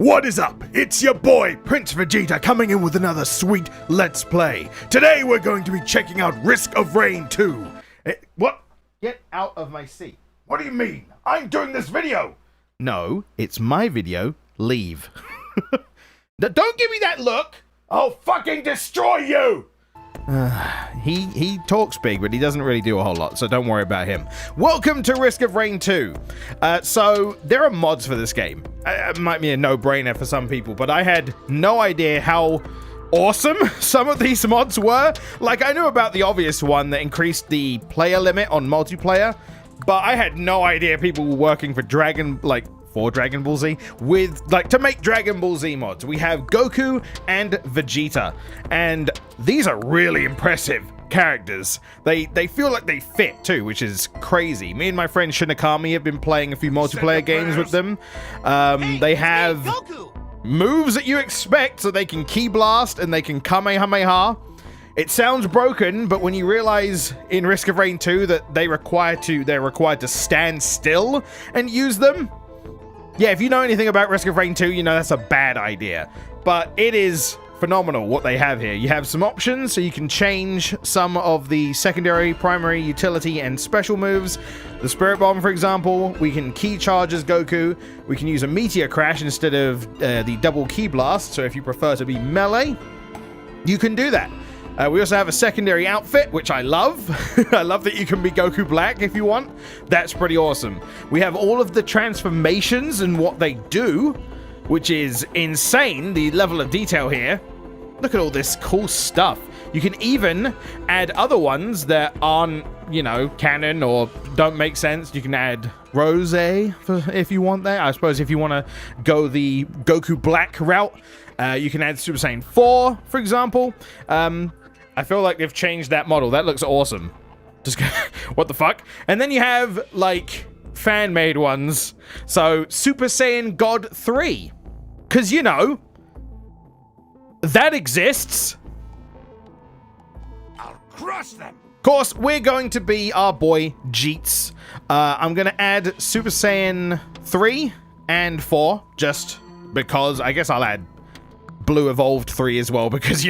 What is up? It's your boy, Prince Vegeta, coming in with another sweet Let's Play. Today we're going to be checking out Risk of Rain 2. What? Get out of my seat. What do you mean? I'm doing this video. No, it's my video. Leave. Don't give me that look. I'll fucking destroy you. He talks big, but he doesn't really do a whole lot, so don't worry about him. Welcome to Risk of Rain 2. So there are mods for this game. It might be a no-brainer for some people, but I had no idea how awesome some of these mods were. Like, I knew about the obvious one that increased the player limit on multiplayer, but I had no idea people were working for Dragon Ball Z to make Dragon Ball Z mods. We have Goku and Vegeta, and these are really impressive characters. They feel like they fit too, which is crazy. Me and my friend Shinakami have been playing a few multiplayer games with them. They have moves that you expect, so they can Ki Blast and they can Kamehameha. It sounds broken, but when you realize in Risk of Rain 2 that they're required to stand still and use them. Yeah, if you know anything about Risk of Rain 2, you know that's a bad idea. But it is phenomenal what they have here. You have some options, so you can change some of the secondary, primary, utility, and special moves. The Spirit Bomb, for example, we can Ki Charge as Goku. We can use a Meteor Crash instead of the double Ki Blast, so if you prefer to be melee, you can do that. We also have a secondary outfit, which I love. I love that you can be Goku Black if you want. That's pretty awesome. We have all of the transformations and what they do, which is insane, the level of detail here. Look at all this cool stuff. You can even add other ones that aren't, canon or don't make sense. You can add Rose if you want that. I suppose if you want to go the Goku Black route, you can add Super Saiyan 4, for example. I feel like they've changed that model. That looks awesome. Just what the fuck? And then you have, fan-made ones. So, Super Saiyan God 3. Because, that exists. I'll crush them. Of course, we're going to be our boy, Jeets. I'm going to add Super Saiyan 3 and 4, just because. I guess I'll add Blue Evolved 3 as well, because,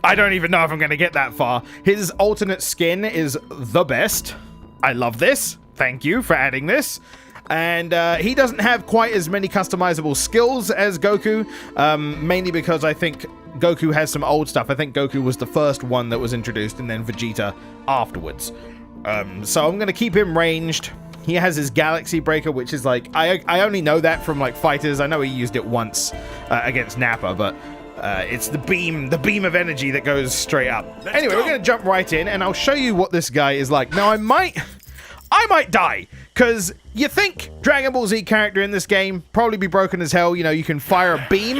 I don't even know if I'm going to get that far. His alternate skin is the best. I love this. Thank you for adding this. And he doesn't have quite as many customizable skills as Goku, mainly because I think Goku has some old stuff. I think Goku was the first one that was introduced, and then Vegeta afterwards. So I'm going to keep him ranged. He has his Galaxy Breaker, which is I only know that from fighters. I know he used it once against Nappa, but it's the beam of energy that goes straight up. Anyway, we're going to jump right in, and I'll show you what this guy is like. Now, I might die, because you think Dragon Ball Z character in this game probably be broken as hell. You can fire a beam,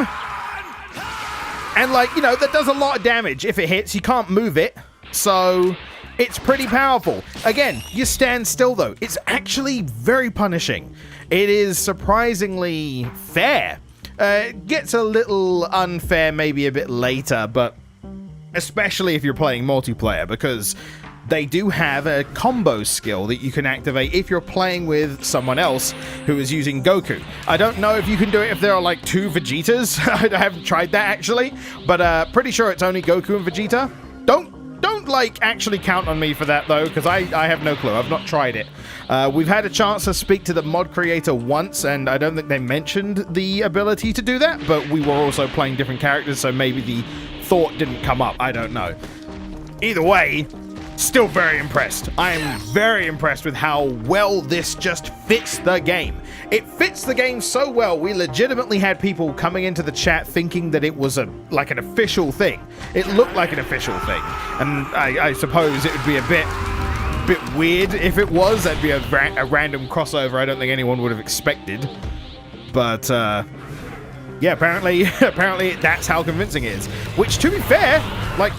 and that does a lot of damage. If it hits, you can't move it, so it's pretty powerful. Again, you stand still though. It's actually very punishing. It is surprisingly fair. It gets a little unfair maybe a bit later, but especially if you're playing multiplayer, because they do have a combo skill that you can activate if you're playing with someone else who is using Goku. I don't know if you can do it if there are two Vegetas. I haven't tried that actually, but pretty sure it's only Goku and Vegeta. Don't actually count on me for that though, because I have no clue. I've not tried it. We've had a chance to speak to the mod creator once, and I don't think they mentioned the ability to do that, but we were also playing different characters, so maybe the thought didn't come up. I don't know. Either way, still very impressed. I am very impressed with how well this just fits the game. It fits the game so well, we legitimately had people coming into the chat thinking that it was an official thing. It looked like an official thing. And I suppose it would be a bit weird if it was. That'd be a random crossover I don't think anyone would have expected. But, yeah, apparently that's how convincing it is. Which, to be fair,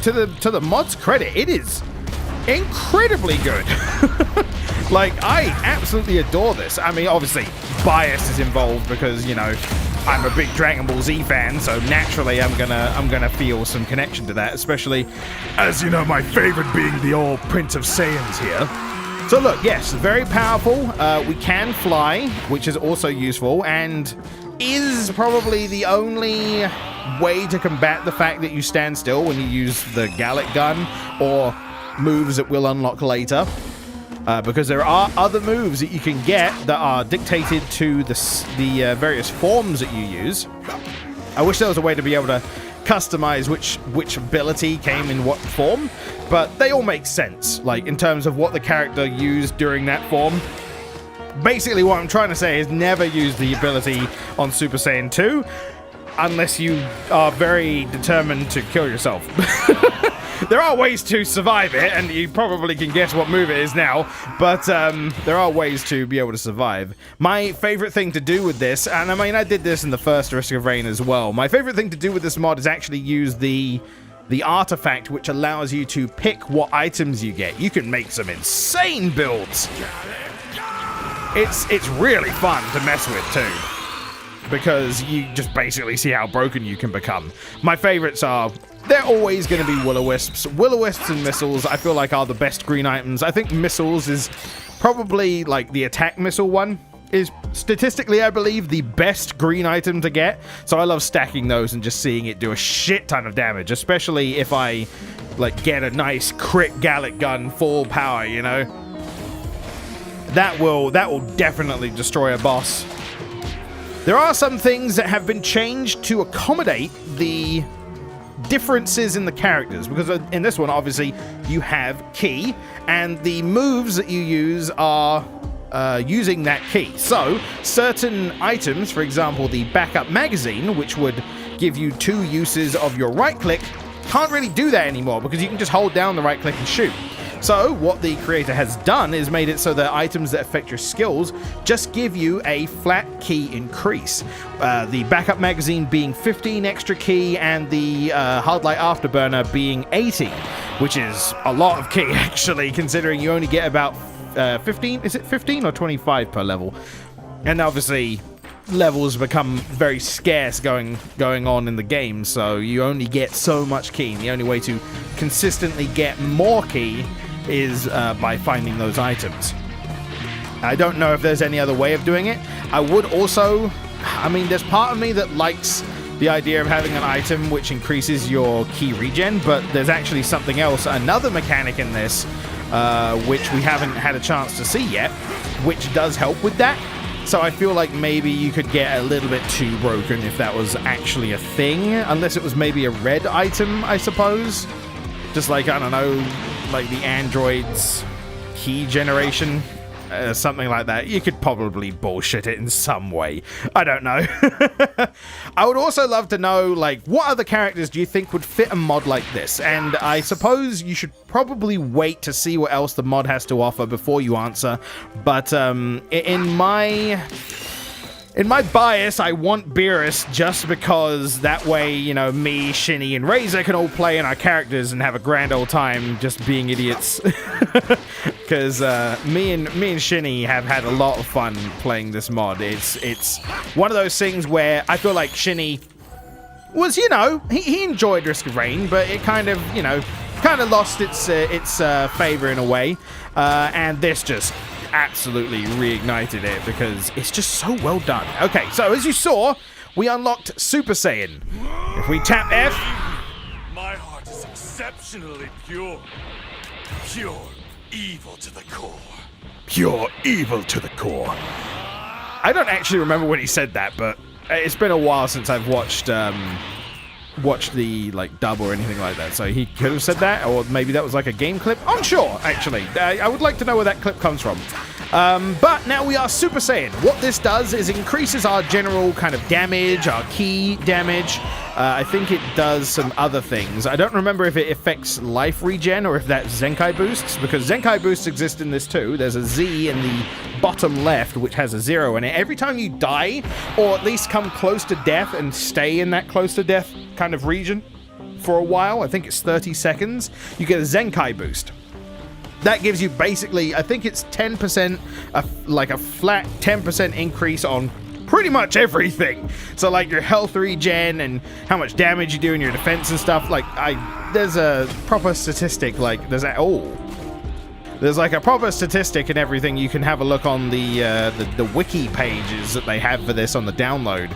to the mod's credit, it is incredibly good. I absolutely adore this. I mean, obviously bias is involved because I'm a big Dragon Ball Z fan, so naturally I'm gonna feel some connection to that, especially as my favorite being the old Prince of Saiyans here. So look, yes, very powerful. We can fly, which is also useful, and is probably the only way to combat the fact that you stand still when you use the Gallic gun or moves that we'll unlock later. Because there are other moves that you can get that are dictated to the various forms that you use. I wish there was a way to be able to customize which ability came in what form, but they all make sense, like in terms of what the character used during that form. Basically, what I'm trying to say is never use the ability on Super Saiyan 2 unless you are very determined to kill yourself. There are ways to survive it, and you probably can guess what move it is now, but there are ways to be able to survive. My favorite thing to do with this, and I mean, I did this in the first Risk of Rain as well, my favorite thing to do with this mod is actually use the artifact, which allows you to pick what items you get. You can make some insane builds. It's really fun to mess with too, because you just basically see how broken you can become. My favorites are, they're always going to be Will-O-Wisps. Will-O-Wisps and missiles, I feel like, are the best green items. I think missiles is probably, like, the attack missile one is statistically, I believe, the best green item to get. So I love stacking those and just seeing it do a shit ton of damage, especially if I, like, get a nice crit Gallic gun full power, you know? That will definitely destroy a boss. There are some things that have been changed to accommodate the differences in the characters, because in this one, obviously, you have ki, and the moves that you use are using that ki. So, certain items, for example, the backup magazine, which would give you 2 uses of your right click, can't really do that anymore, because you can just hold down the right click and shoot. So, what the creator has done is made it so that items that affect your skills just give you a flat ki increase. The backup magazine being 15 extra ki, and the hard light afterburner being 80, which is a lot of ki, actually, considering you only get about 15, is it 15 or 25 per level? And obviously, levels become very scarce going on in the game, so you only get so much ki, and the only way to consistently get more ki is by finding those items. I don't know if there's any other way of doing it. I would also, I mean, there's part of me that likes the idea of having an item which increases your ki regen, but there's actually something else, another mechanic in this, which we haven't had a chance to see yet, which does help with that. So I feel like maybe you could get a little bit too broken if that was actually a thing, unless it was maybe a red item, I suppose. Just like, I don't know, like the android's key generation, something like that. You could probably bullshit it in some way. I don't know. I would also love to know, like, what other characters do you think would fit a mod like this? And I suppose you should probably wait to see what else the mod has to offer before you answer. But in my bias, I want Beerus just because that way, you know, me, Shinny, and Razor can all play in our characters and have a grand old time just being idiots. Because me and Shinny have had a lot of fun playing this mod. It's one of those things where I feel like Shinny was, you know, he enjoyed Risk of Rain, but it kind of, you know, lost its favor in a way. And this just absolutely reignited it because it's just so well done. Okay, so as you saw, we unlocked Super Saiyan. If we tap F, my heart is exceptionally pure. Pure evil to the core. Pure evil to the core. I don't actually remember when he said that, but it's been a while since I've watched the like dub or anything like that, so he could have said that, or maybe that was like a game clip. Unsure, actually. I would like to know where that clip comes from. But now we are Super Saiyan. What this does is increases our general kind of damage, our ki damage. I think it does some other things. I don't remember if it affects life regen or if that's Zenkai boosts, because Zenkai boosts exist in this too. There's a Z in the bottom left which has a 0 in it. Every time you die, or at least come close to death and stay in that close to death kind of region for a while, I think it's 30 seconds, you get a Zenkai boost. That gives you basically, I think it's 10%, like a flat 10% increase on pretty much everything. So like your health regen and how much damage you do in your defense and stuff. Like there's a proper statistic, like there's a, There's like a proper statistic and everything. You can have a look on the wiki pages that they have for this on the download,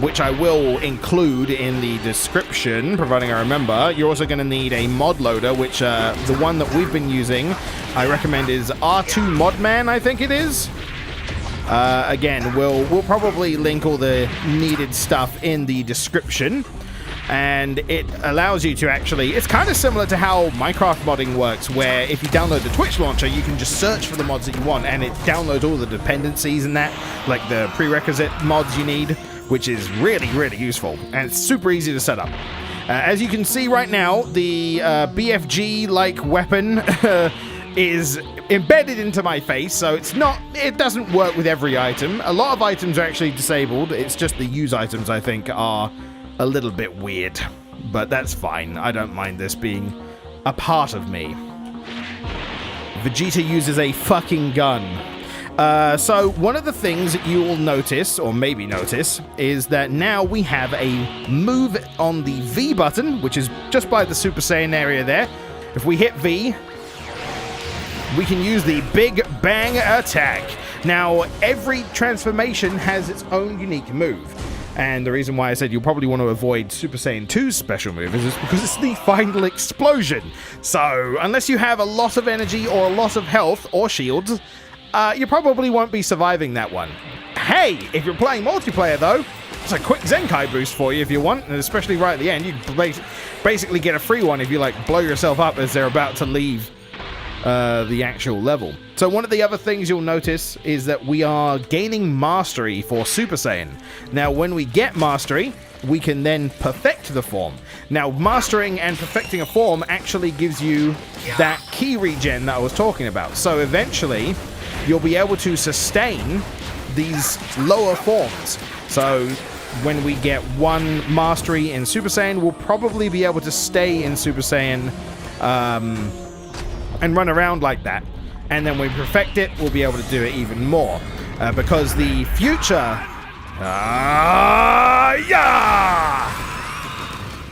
which I will include in the description, providing I remember. You're also going to need a mod loader, which the one that we've been using, I recommend, is R2 Modman, I think it is. Again, we'll probably link all the needed stuff in the description. And it allows you to actually, it's kind of similar to how Minecraft modding works, where if you download the Twitch launcher, you can just search for the mods that you want, and it downloads all the dependencies and that, like the prerequisite mods you need, which is really, really useful, and it's super easy to set up. As you can see right now, the BFG-like weapon is embedded into my face, so it doesn't work with every item. A lot of items are actually disabled. It's just the use items, I think, are a little bit weird, but that's fine. I don't mind this being a part of me. Vegeta uses a fucking gun. So one of the things that you will notice, or maybe notice, is that now we have a move on the V button, which is just by the Super Saiyan area there. If we hit V, we can use the Big Bang Attack. Now, every transformation has its own unique move. And the reason why I said you'll probably want to avoid Super Saiyan 2's special move is because it's the final explosion. So, unless you have a lot of energy or a lot of health or shields, you probably won't be surviving that one. Hey, if you're playing multiplayer though, it's a quick Zenkai boost for you if you want, and especially right at the end, you basically get a free one if you like blow yourself up as they're about to leave the actual level. So one of the other things you'll notice is that we are gaining mastery for Super Saiyan. Now when we get mastery, we can then perfect the form. Now mastering and perfecting a form actually gives you that ki regen that I was talking about. So eventually you'll be able to sustain these lower forms. So when we get one mastery in Super Saiyan, we'll probably be able to stay in Super Saiyan and run around like that. And then when we perfect it, we'll be able to do it even more. Because the future...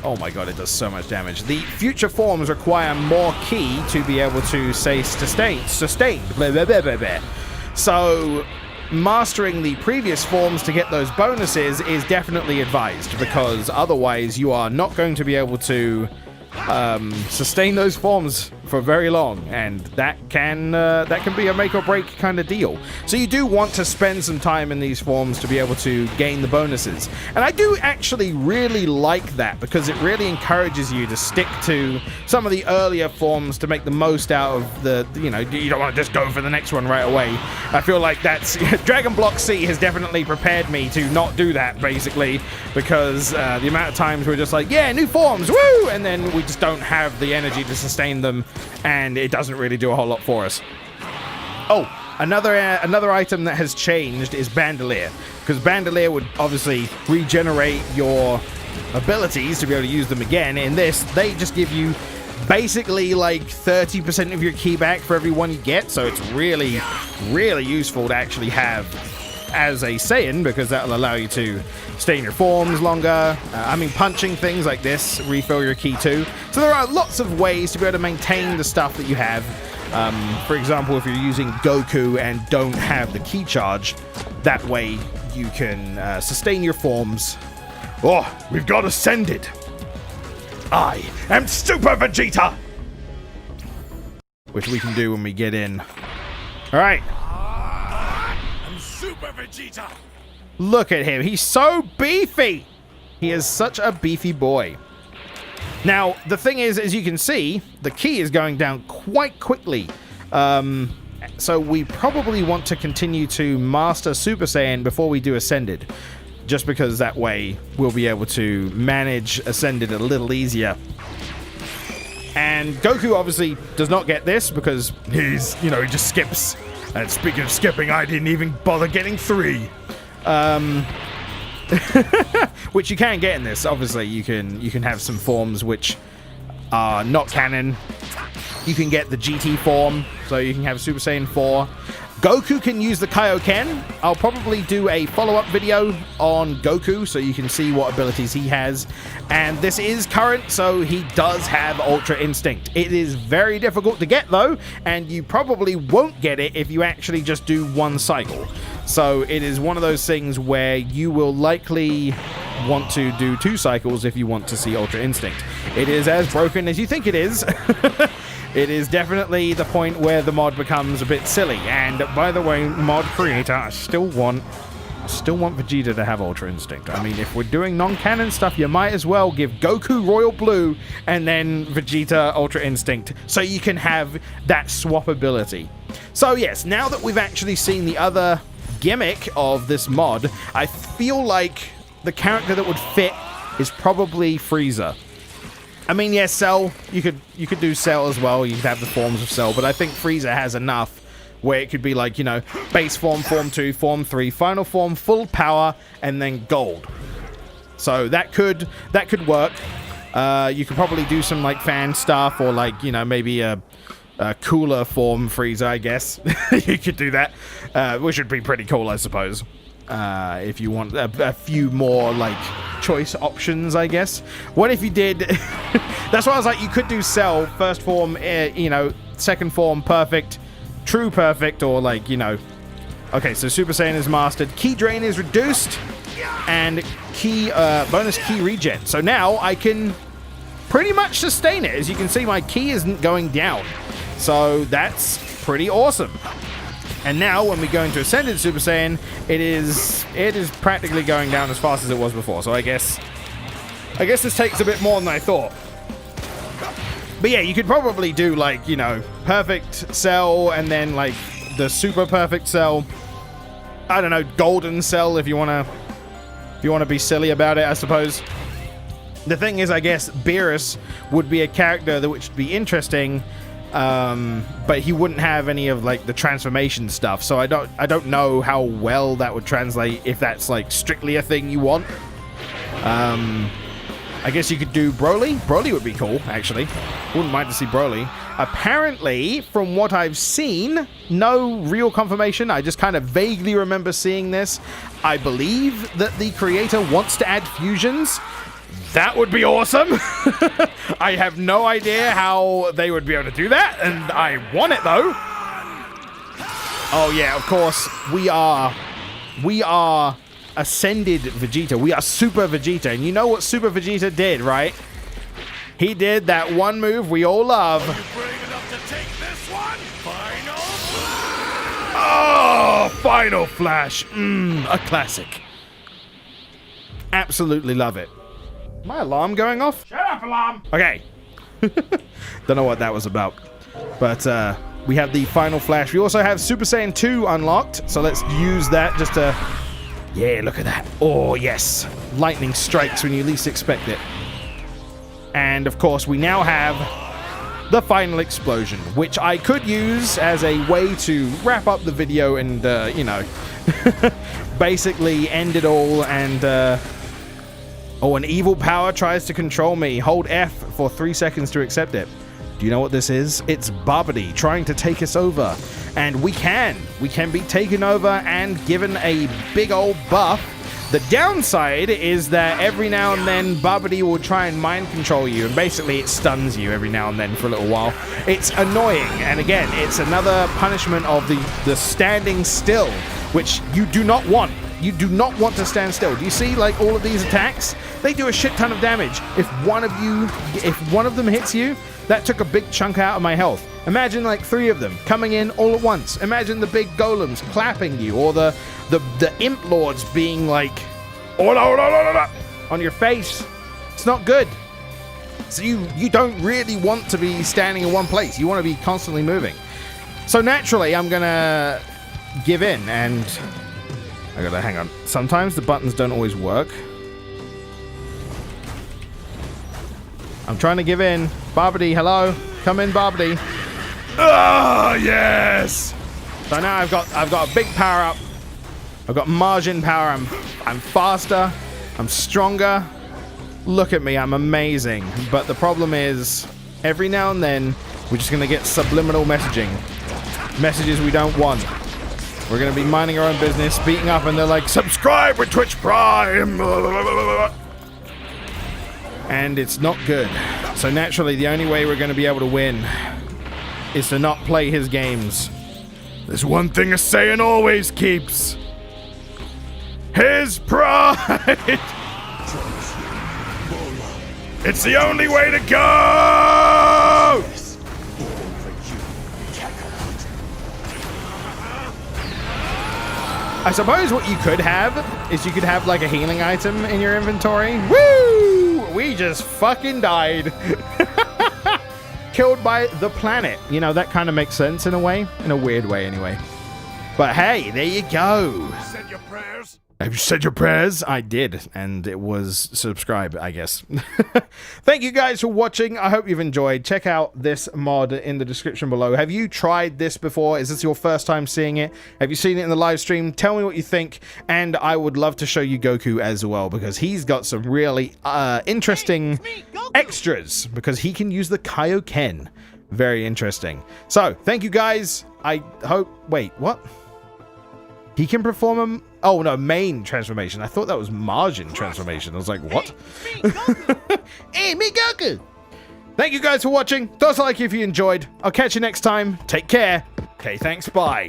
Oh my god, it does so much damage. The future forms require more ki to be able to say sustained. Blah, blah, blah, blah, blah. So mastering the previous forms to get those bonuses is definitely advised, because otherwise you are not going to be able to sustain those forms for very long, and that can be a make or break kind of deal. So you do want to spend some time in these forms to be able to gain the bonuses, and I do actually really like that, because it really encourages you to stick to some of the earlier forms to make the most out of the, you know, you don't want to just go for the next one right away. I feel like that's Dragon Block C has definitely prepared me to not do that, basically, because the amount of times we're just like, yeah, new forms, woo, and then we just don't have the energy to sustain them, and it doesn't really do a whole lot for us. Oh, another item that has changed is Bandolier, because Bandolier would obviously regenerate your abilities to be able to use them again. In this, they just give you basically like 30% of your ki back for every one you get, so it's really, really useful to actually have as a Saiyan, because that will allow you to stay in your forms longer. I mean, punching things like this refill your ki too. So there are lots of ways to be able to maintain the stuff that you have. For example, if you're using Goku and don't have the ki charge, that way you can sustain your forms. Oh, we've got ascended. I am Super Vegeta! Which we can do when we get in. Alright. Super Vegeta! Look at him, he's so beefy! He is such a beefy boy. Now, the thing is, as you can see, the ki is going down quite quickly. So we probably want to continue to master Super Saiyan before we do Ascended. Just because that way we'll be able to manage Ascended a little easier. And Goku obviously does not get this because he's, he just skips. And speaking of skipping, I didn't even bother getting 3. Which you can get in this. Obviously, you can have some forms which are not canon. You can get the GT form, so you can have Super Saiyan 4. Goku can use the Kaioken. I'll probably do a follow-up video on Goku so you can see what abilities he has. And this is current, so he does have Ultra Instinct. It is very difficult to get, though, and you probably won't get it if you actually just do one cycle. So it is one of those things where you will likely want to do 2 cycles if you want to see Ultra Instinct. It is as broken as you think it is. It is definitely the point where the mod becomes a bit silly. And by the way, mod creator, I still want Vegeta to have Ultra Instinct. I mean, if we're doing non-canon stuff, you might as well give Goku Royal Blue and then Vegeta Ultra Instinct so you can have that swap ability. So yes, now that we've actually seen the other gimmick of this mod, I feel like the character that would fit is probably Frieza. I mean, yes, Cell, you could do Cell as well. You could have the forms of Cell, but I think Frieza has enough where it could be like, you know, base form, form 2, form 3, final form, full power, and then gold. So that could work. You could probably do some like fan stuff or like, you know, maybe a cooler form Frieza, I guess. You could do that, which would be pretty cool, I suppose. If you want a few more like choice options, I guess. What if you did that's why I was like, you could do Cell first form, you know, second form perfect, true perfect, or like, you know, okay, so Super Saiyan is mastered, ki drain is reduced, and ki bonus ki regen. So now I can pretty much sustain it. As you can see, my ki isn't going down, so that's pretty awesome. And now, when we go into Ascended Super Saiyan, it is practically going down as fast as it was before. So I guess this takes a bit more than I thought. But yeah, you could probably do like, you know, perfect Cell and then like the super perfect Cell. I don't know, golden Cell if you wanna be silly about it, I suppose. The thing is, I guess Beerus would be a character that which would be interesting. But he wouldn't have any of like the transformation stuff, so I don't know how well that would translate if that's like strictly a thing you want. I guess you could do Broly. Broly would be cool, actually. Wouldn't mind to see Broly. Apparently, from what I've seen, no real confirmation, I just kind of vaguely remember seeing this. I believe that the creator wants to add fusions. That would be awesome. I have no idea how they would be able to do that, and I want it though. Oh yeah, of course, we are Ascended Vegeta. We are Super Vegeta, and you know what Super Vegeta did, right? He did that one move we all love. Are you brave enough to take this one? Final Flash! Oh, Final Flash. A classic. Absolutely love it. My alarm going off? Shut up, alarm! Okay. Don't know what that was about. But we have the Final Flash. We also have Super Saiyan 2 unlocked. So let's use that just to... Yeah, look at that. Oh, yes. Lightning strikes when you least expect it. And, of course, we now have the Final Explosion, which I could use as a way to wrap up the video and, you know, basically end it all and... Oh, an evil power tries to control me. Hold F for 3 seconds to accept it. Do you know what this is? It's Babidi trying to take us over. And we can be taken over and given a big old buff. The downside is that every now and then Babidi will try and mind control you, and basically it stuns you every now and then for a little while. It's annoying, and again, it's another punishment of the standing still, which you do not want. You do not want to stand still. Do you see, like, all of these attacks? They do a shit ton of damage. If one of them hits you, that took a big chunk out of my health. Imagine, like, 3 of them coming in all at once. Imagine the big golems clapping you, or the imp lords being, like, on your face. It's not good. So you don't really want to be standing in one place. You want to be constantly moving. So naturally, I'm gonna give in, and... I gotta hang on. Sometimes the buttons don't always work. I'm trying to give in. Babidi, hello. Come in, Babidi. Ah, yes! So now I've got a big power up. I've got margin power. I'm faster. I'm stronger. Look at me, I'm amazing. But the problem is, every now and then, we're just gonna get subliminal messaging. Messages we don't want. We're going to be minding our own business, speaking up, and they're like, subscribe with Twitch Prime! And it's not good. So naturally, the only way we're going to be able to win is to not play his games. There's one thing a Saiyan always keeps. His pride! It's the only way to go! I suppose what you could have is you could have like a healing item in your inventory. Woo! We just fucking died. Killed by the planet. You know, that kind of makes sense in a way. In a weird way, anyway. But hey, there you go. Said your prayers? Have you said your prayers? I did, and it was subscribe, I guess. Thank you guys for watching. I hope you've enjoyed. Check out this mod in the description below. Have you tried this before? Is this your first time seeing it? Have you seen it in the live stream? Tell me what you think, and I would love to show you Goku as well, because he's got some really interesting extras, because he can use the Kaioken. Very interesting. So, thank you guys. I hope... Wait, what? He can perform a... Oh, no, main transformation. I thought that was margin transformation. I was like, what? Hey, me Goku! Thank you guys for watching. Toss a like if you enjoyed. I'll catch you next time. Take care. Okay, thanks. Bye.